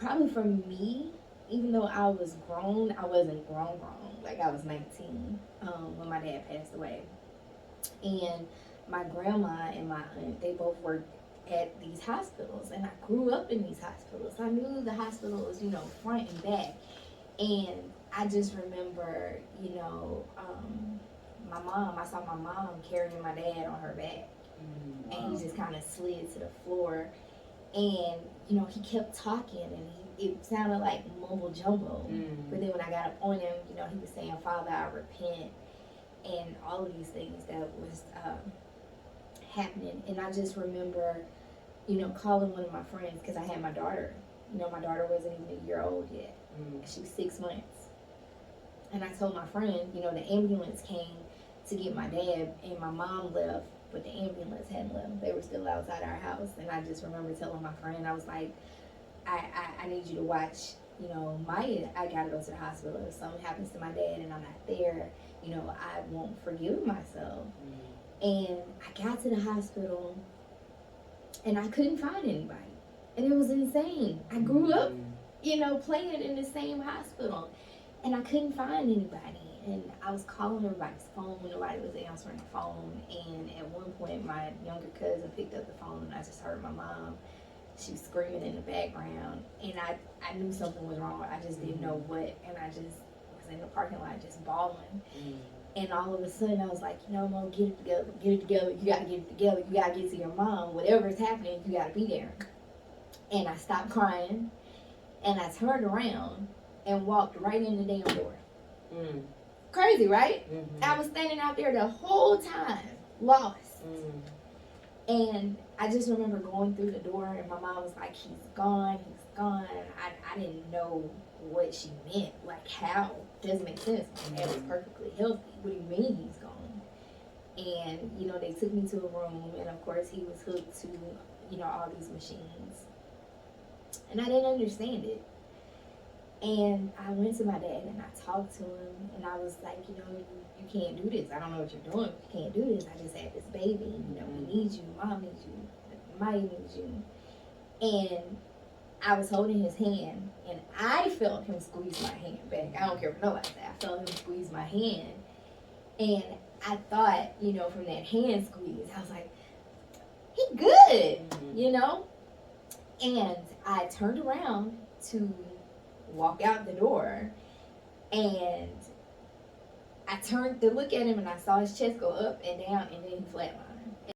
probably for me, even though I was grown, I wasn't grown. Like I was 19 when my dad passed away. And my grandma and my aunt, they both worked at these hospitals. And I grew up in these hospitals. I knew the hospitals, front and back. And I just remember, I saw my mom carrying my dad on her back. And he just kind of slid to the floor. And, he kept talking and it sounded like mumble jumbo. But then when I got up on him, he was saying, Father, I repent. And all of these things that was happening. And I just remember, calling one of my friends because I had my daughter. My daughter wasn't even a year old yet. She was 6 months. And I told my friend, the ambulance came to get my dad and my mom left, but the ambulance hadn't left. They were still outside our house. And I just remember telling my friend, I was like, I need you to watch, Maya. I gotta go to the hospital. If something happens to my dad and I'm not there, I won't forgive myself. And I got to the hospital and I couldn't find anybody. And it was insane. I grew up, playing in the same hospital. And I couldn't find anybody. And I was calling everybody's phone. Nobody was answering the phone. And at one point, my younger cousin picked up the phone and I just heard my mom. She was screaming in the background. And I knew something was wrong. I just didn't know what. And I just was in the parking lot just bawling. And all of a sudden, I was like, Mom, get it together. Get it together. You got to get it together. You got to get to your mom. Whatever is happening, you got to be there. And I stopped crying. And I turned around and walked right in the damn door. Crazy, right? I was standing out there the whole time, lost. And I just remember going through the door and my mom was like, he's gone. I didn't know what she meant. Like, how? Doesn't make sense. My dad was perfectly healthy. What do you mean he's gone? And, they took me to a room and of course he was hooked to, all these machines. And I didn't understand it. And I went to my dad and I talked to him and I was like, you can't do this. I don't know what you're doing. You can't do this. I just had this baby. We need you. Mom needs you. Maya needs you. And I was holding his hand and I felt him squeeze my hand back. I don't care what nobody said. I felt him squeeze my hand. And I thought, from that hand squeeze, I was like, he good, And I turned around to walk out the door and I turned to look at him and I saw his chest go up and down and then he flatlined.